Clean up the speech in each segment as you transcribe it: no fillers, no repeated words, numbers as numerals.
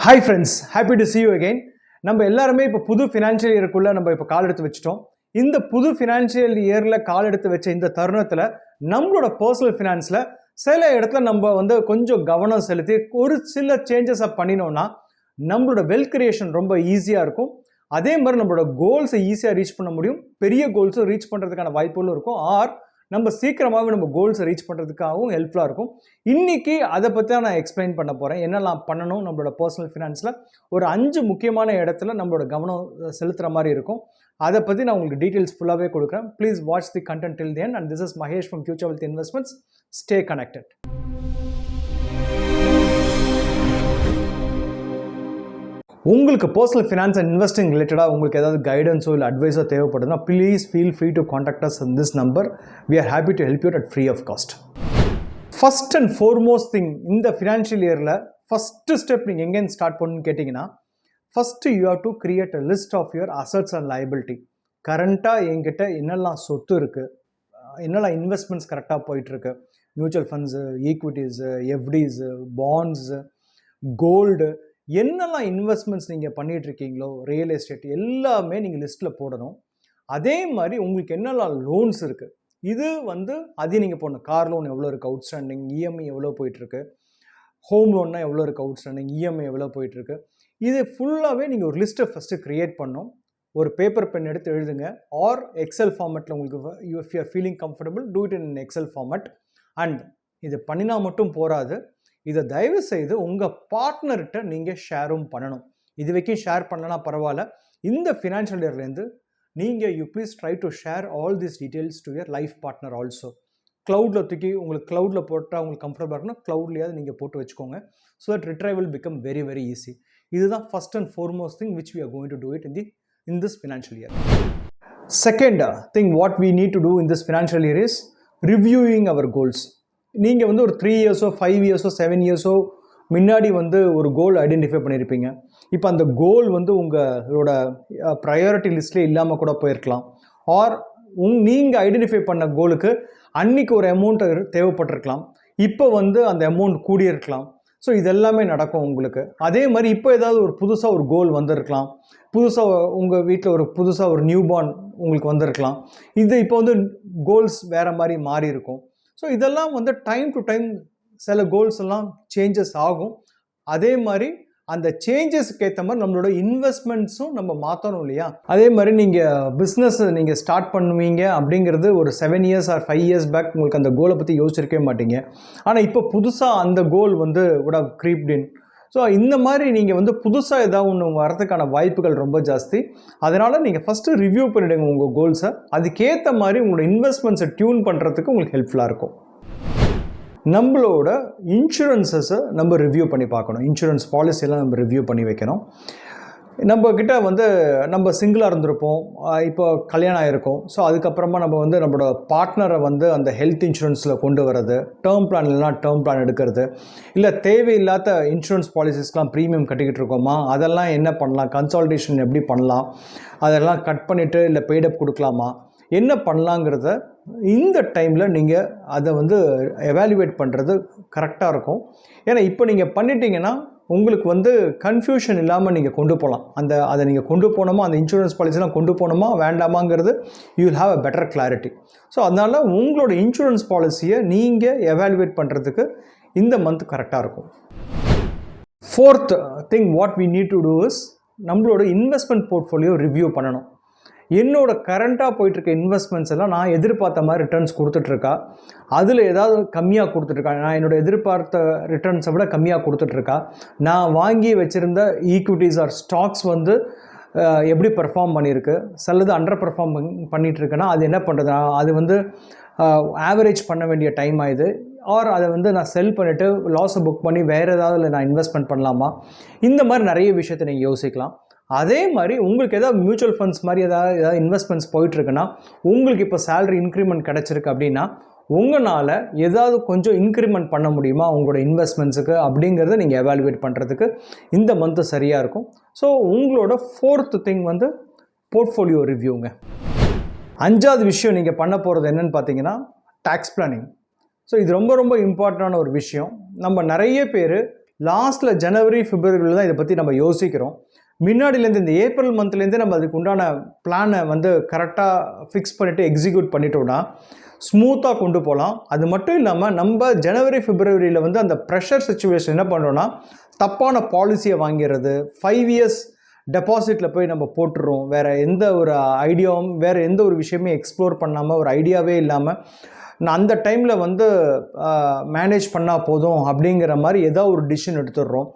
Hi friends, happy to see you again. நம்ம எல்லாருமே இப்போ புது ஃபினான்ஷியல் இயருக்குள்ளே நம்ம இப்போ கால் எடுத்து வச்சிட்டோம். இந்த புது ஃபினான்ஷியல் இயரில் கால் எடுத்து வச்ச இந்த தருணத்தில் நம்மளோட பர்சனல் ஃபினான்ஸில் சில இடத்துல நம்ம கொஞ்சம் கவனம் செலுத்தி ஒரு சில சேஞ்சஸை பண்ணினோம்னா நம்மளோட வெல்த் கிரியேஷன் ரொம்ப ஈஸியாக இருக்கும். அதே மாதிரி நம்மளோட கோல்ஸை ஈஸியாக ரீச் பண்ண முடியும். பெரிய கோல்ஸும் ரீச் பண்ணுறதுக்கான வாய்ப்புகளும் இருக்கும். நம்ம சீக்கிரமாகவே நம்ம கோல்ஸை ரீச் பண்ணுறதுக்காகவும் ஹெல்ப்ஃபுல்லாக இருக்கும். இன்றைக்கி அதை பற்றி தான் நான் எக்ஸ்பிளைன் பண்ண போகிறேன். என்னெல்லாம் பண்ணணும் நம்மளோட பர்சனல் ஃபினான்ஸில் ஒரு 5 முக்கியமான இடத்துல நம்மளோட கவனம் செலுத்துகிற மாதிரி இருக்கும். அதை பற்றி நான் உங்களுக்கு டீட்டெயில்ஸ் ஃபுல்லாகவே கொடுக்குறேன். Please watch the content till the end. And this is Mahesh from Future Wealth Investments. Stay connected. உங்களுக்கு பர்சனல் ஃபினான்ஸ் அண்ட் இன்வெஸ்டிங் ரிலேட்டடாக உங்களுக்கு ஏதாவது கைடன்ஸோ இல்லை அட்வைஸோ தேவைப்படுதுன்னா please feel free to contact us in this number. We are happy to help you at free of cost. First and foremost thing, இந்த financial இயரில் ஃபஸ்ட்டு ஸ்டெப் நீங்கள் எங்கேருந்து ஸ்டார்ட் பண்ணணும்னு கேட்டிங்கன்னா, first you have to create a list of your assets and liability. கரண்ட்டாக என்கிட்ட என்னெல்லாம் சொத்து இருக்குது, என்னெல்லாம் இன்வெஸ்ட்மெண்ட்ஸ் கரெக்டாக போயிட்டுருக்கு, mutual funds, equities, FDs, bonds, gold, என்னெல்லாம் இன்வெஸ்ட்மெண்ட்ஸ் நீங்கள் பண்ணிகிட்ருக்கீங்களோ, ரியல் எஸ்டேட் எல்லாமே நீங்கள் லிஸ்ட்டில் போடணும். அதே மாதிரி உங்களுக்கு என்னெல்லாம் லோன்ஸ் இருக்குது, இது அதையும் நீங்கள் போடணும். கார் லோன் எவ்வளோ இருக்குது அவுட்ஸ்டாண்டிங், இஎம்ஐ எவ்வளோ போயிட்டுருக்கு, ஹோம் லோன்னா எவ்வளோ இருக்குது அவுட்ஸ்டாண்டிங், இஎம்ஐ எவ்வளோ போயிட்டுருக்கு, இது ஃபுல்லாகவே நீங்கள் ஒரு லிஸ்ட்டை ஃபஸ்ட்டு க்ரியேட் பண்ணணும். ஒரு பேப்பர் பென் எடுத்து எழுதுங்க. ஆர் எக்ஸல் ஃபார்மெட்டில் உங்களுக்கு if you are feeling comfortable do it in Excel format. And இது பண்ணினா மட்டும் போகாது, இதை தயவு செய்து உங்கள் பார்ட்னர்கிட்ட நீங்கள் ஷேரும் பண்ணணும். இது வரைக்கும் ஷேர் பண்ணலன்னா பரவாயில்ல, இந்த ஃபினான்ஷியல் இயர்லேருந்து நீங்கள் you please try to share all this details to your life partner also. க்ளவுடில் தூக்கி உங்களுக்கு க்ளவுடில் போட்டால் உங்களுக்கு கம்ஃபர்டபுளாக இருக்குன்னா க்ளவுட்லேயாவது நீங்கள் போட்டு வச்சுக்கோங்க. So that retrieval become very very easy. இதுதான் first and foremost thing which we are going to do it in this financial year. Second thing what we need to do in this financial year is reviewing our goals. நீங்கள் ஒரு 3 இயர்ஸோ 5 இயர்ஸோ 7 இயர்ஸோ முன்னாடி ஒரு கோல் identify பண்ணியிருப்பீங்க. இப்போ அந்த கோல் உங்களோட priority லிஸ்ட்லேயே இல்லாமல் கூட போயிருக்கலாம். ஆர் நீங்கள் ஐடென்டிஃபை பண்ண கோலுக்கு அன்றைக்கி ஒரு அமௌண்ட் தேவைப்பட்டிருக்கலாம். இப்போ அந்த அமௌண்ட் கூடியிருக்கலாம். ஸோ இதெல்லாமே நடக்கும் உங்களுக்கு. அதே மாதிரி இப்போ ஏதாவது ஒரு புதுசாக ஒரு கோல் வந்திருக்கலாம். புதுசாக உங்கள் வீட்டில் புதுசாக ஒரு நியூ பார்ன் உங்களுக்கு வந்திருக்கலாம். இது இப்போ கோல்ஸ் வேறு மாதிரி மாறி இருக்கும். ஸோ இதெல்லாம் டைம் டு டைம் சில கோல்ஸ் எல்லாம் சேஞ்சஸ் ஆகும். அதே மாதிரி அந்த சேஞ்சஸ்க்கு ஏற்ற மாதிரி நம்மளோட இன்வெஸ்ட்மெண்ட்ஸும் நம்ம மாற்றணும் இல்லையா? அதே மாதிரி நீங்கள் பிஸ்னஸ் நீங்கள் ஸ்டார்ட் பண்ணுவீங்க அப்படிங்கிறது ஒரு 7 இயர்ஸ் ஆர் 5 இயர்ஸ் பேக் உங்களுக்கு அந்த கோலை பற்றி யோசிச்சிருக்கவே மாட்டீங்க. ஆனால் இப்போ புதுசாக அந்த கோல் would have creeped in. So இந்த மாதிரி நீங்கள் புதுசாக ஏதாவது ஒன்று வரதுக்கான வாய்ப்புகள் ரொம்ப ஜாஸ்தி. அதனால் நீங்கள் ஃபஸ்ட்டு ரிவ்யூ பண்ணிவிடுங்க உங்கள் கோல்ஸை. அதுக்கேற்ற மாதிரி உங்களோட இன்வெஸ்ட்மெண்ட்ஸை டியூன் பண்ணுறதுக்கு உங்களுக்கு ஹெல்ப்ஃபுல்லாக இருக்கும். நம்மளோட இன்சூரன்ஸஸை நம்ம ரிவ்யூ பண்ணி பார்க்கணும். இன்சூரன்ஸ் பாலிசியெல்லாம் நம்ம ரிவ்யூ பண்ணி வைக்கணும். நம்மக்கிட்ட நம்ம சிங்கிளாக இருந்திருப்போம், இப்போ கல்யாணம் ஆகிருக்கும். ஸோ அதுக்கப்புறமா நம்ம நம்மளோட பார்ட்னரை அந்த ஹெல்த் இன்சூரன்ஸில் கொண்டு வர்றது, டேர்ம் பிளான் இல்லைனா டேர்ம் பிளான் எடுக்கிறது, இல்லை தேவையில்லாத இன்சூரன்ஸ் பாலிசிஸ்க்கெலாம் ப்ரீமியம் கட்டிக்கிட்டு இருக்கோமா, அதெல்லாம் என்ன பண்ணலாம், கன்சால்டேஷன் எப்படி பண்ணலாம், அதெல்லாம் கட் பண்ணிவிட்டு இல்லை பெய்டப் கொடுக்கலாமா, என்ன பண்ணலாங்கிறத இந்த டைமில் நீங்கள் அதை எவாலுவேட் பண்ணுறது கரெக்டாக இருக்கும். ஏன்னா இப்போ நீங்கள் பண்ணிட்டீங்கன்னா உங்களுக்கு கன்ஃபியூஷன் இல்லாமல் நீங்கள் கொண்டு போகலாம். அதை நீங்கள் கொண்டு போனோமா, அந்த இன்சூரன்ஸ் பாலிசிலாம் கொண்டு போனோமா வேண்டாமாங்கிறது you will have a better clarity. So அதனால் உங்களோட இன்சூரன்ஸ் பாலிசியை நீங்கள் எவாலுவேட் பண்ணுறதுக்கு இந்த மந்த் கரெக்டாக இருக்கும். Fourth thing what we need to do is நம்மளோட இன்வெஸ்ட்மெண்ட் போர்ட்ஃபோலியோ ரிவ்யூ பண்ணணும். என்னோட கரண்ட்டாக போயிட்டுருக்க இன்வெஸ்ட்மெண்ட்ஸ் எல்லாம் நான் எதிர்பார்த்த மாதிரி ரிட்டர்ன்ஸ் கொடுத்துட்ருக்கா, அதில் ஏதாவது கம்மியாக கொடுத்துட்ருக்கா, நான் என்னோடய எதிர்பார்த்த ரிட்டர்ன்ஸை விட கம்மியாக கொடுத்துட்ருக்கா, நான் வாங்கி வச்சுருந்த ஈக்விட்டிஸ் ஆர் ஸ்டாக்ஸ் எப்படி பெர்ஃபார்ம் பண்ணியிருக்கு, சிலது அண்டர் பெர்ஃபார்ம் பண்ணிகிட்ருக்கேன்னா அது என்ன பண்ணுறது, அது ஆவரேஜ் பண்ண வேண்டிய டைம் ஆகுது, ஆர் அதை நான் செல் பண்ணிவிட்டு லாஸை புக் பண்ணி வேறு ஏதாவது நான் இன்வெஸ்ட்மெண்ட் பண்ணலாமா, இந்த மாதிரி நிறைய விஷயத்தை நீங்கள் யோசிக்கலாம். அதே மாதிரி உங்களுக்கு ஏதாவது மியூச்சுவல் ஃபண்ட்ஸ் மாதிரி ஏதாவது இன்வெஸ்ட்மெண்ட்ஸ் போயிட்டுருக்குன்னா, உங்களுக்கு இப்போ சேலரி இன்க்ரிமெண்ட் கிடச்சிருக்கு அப்படின்னா உங்களால் ஏதாவது கொஞ்சம் இன்க்ரிமெண்ட் பண்ண முடியுமா உங்களோட இன்வெஸ்ட்மெண்ட்ஸுக்கு அப்படிங்கிறத நீங்கள் எவாலுவேட் பண்ணுறதுக்கு இந்த மந்த்து சரியாக இருக்கும். ஸோ உங்களோட ஃபோர்த் திங் போர்ட்ஃபோலியோ ரிவ்யூங்க. 5வது விஷயம் நீங்கள் பண்ண போகிறது என்னென்னு பார்த்தீங்கன்னா டேக்ஸ் பிளானிங். ஸோ இது ரொம்ப ரொம்ப இம்பார்ட்டண்டான ஒரு விஷயம். நம்ம நிறைய பேர் லாஸ்ட்டில் ஜனவரி பிப்ரவரியில் தான் இதை பற்றி நம்ம யோசிக்கிறோம். முன்னாடிலேருந்து இந்த ஏப்ரல் மந்த்லேருந்தே நம்ம அதுக்கு உண்டான பிளானை வந்து கரெக்டாக ஃபிக்ஸ் பண்ணிவிட்டு எக்ஸிக்யூட் பண்ணிட்டோம்னா ஸ்மூத்தாக கொண்டு போகலாம். அது மட்டும் இல்லாமல் நம்ம ஜனவரி பிப்ரவரியில் வந்து அந்த ப்ரெஷர் சுச்சுவேஷன் என்ன பண்ணுறோன்னா தப்பான பாலிசியை வாங்கிறது, 5 years டெபாசிட்டில் போய் நம்ம போட்டுடுறோம். வேறு எந்த ஒரு ஐடியாவும் வேறு எந்த ஒரு விஷயமே எக்ஸ்ப்ளோர் பண்ணாமல் ஒரு ஐடியாவே இல்லாமல் நான் அந்த டைமில் வந்து மேனேஜ் பண்ணால் போதும் அப்படிங்கிற மாதிரி ஏதோ ஒரு டிசிஷன் எடுத்துடுறோம்.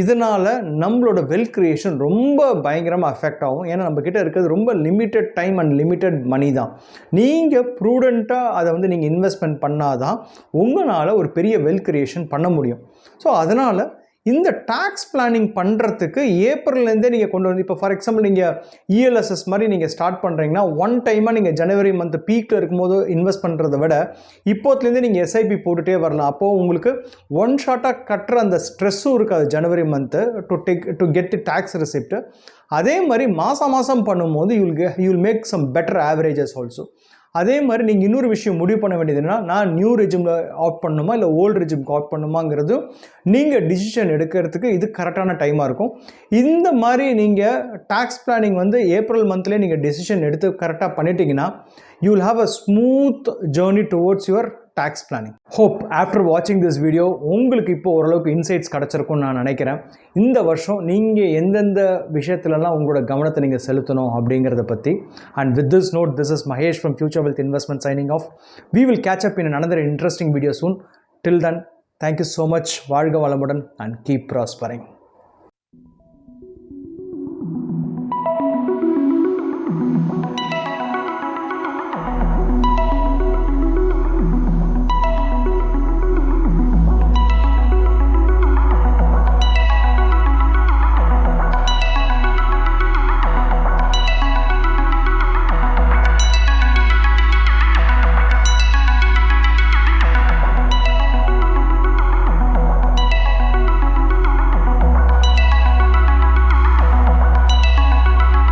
இதனால் நம்மளோட வெல்த் கிரியேஷன் ரொம்ப பயங்கரமாக அஃபெக்ட் ஆகும். ஏன்னா நம்மக்கிட்ட இருக்கிறது ரொம்ப லிமிட்டட் டைம் அண்ட் லிமிட்டட் மணி தான். நீங்கள் ப்ரூடெண்ட்டாக அதை வந்து நீங்கள் இன்வெஸ்ட்மெண்ட் பண்ணால் தான் உங்களால் ஒரு பெரிய வெல்த் கிரியேஷன் பண்ண முடியும். ஸோ அதனால் இந்த டேக்ஸ் பிளானிங் பண்ணுறதுக்கு ஏப்ரல்லேருந்தே நீங்கள் கொண்டு வந்து, இப்போ ஃபார் எக்ஸாம்பிள் நீங்கள் இஎல்எஸ்எஸ் மாதிரி நீங்கள் ஸ்டார்ட் பண்ணுறீங்கன்னா ஒன் டைமாக நீங்கள் ஜனவரி மந்த் பீக்கில் இருக்கும்போது இன்வெஸ்ட் பண்ணுறதை விட இப்போத்துலேருந்தே நீங்கள் எஸ்ஐபி போட்டுகிட்டே வரலாம். அப்போது உங்களுக்கு ஒன் ஷாட்டாக கட்டுற அந்த ஸ்ட்ரெஸ்ஸும் இருக்காது January month to get tax receipt. அதே மாதிரி மாதம் பண்ணும்போது you'll make some better averages also. அதே மாதிரி நீங்கள் இன்னொரு விஷயம் முடிவு பண்ண வேண்டியதுன்னா, நான் நியூ ரெஜிமில் ஆப்ட் பண்ணணுமா இல்லை ஓல்டு ரெஜிமுக்கு ஆப்ட் பண்ணணுமாங்கிறது நீங்கள் டிசிஷன் எடுக்கிறதுக்கு இது கரெக்டான டைமாக இருக்கும். இந்த மாதிரி நீங்கள் டேக்ஸ் பிளானிங் வந்து ஏப்ரல் மந்த்லேயே நீங்கள் டிசிஷன் எடுத்து கரெக்டாக பண்ணிட்டீங்கன்னா you will have a smooth journey towards your tax planning. Hope after watching this video உங்களுக்கு இப்போ ஓரளவுக்கு இன்சைட்ஸ் கிடச்சிருக்கும்னு நான் நினைக்கிறேன். இந்த வருஷம் நீங்கள் எந்தெந்த விஷயத்துலலாம் உங்களோட கவனத்தை நீங்கள் செலுத்தணும் அப்படிங்கிறத பற்றி. And with this note, this is Mahesh from Future Wealth Investment signing off. We will catch up in another interesting video soon. Till then, thank you so much. வாழ்க வளமுடன் and keep prospering.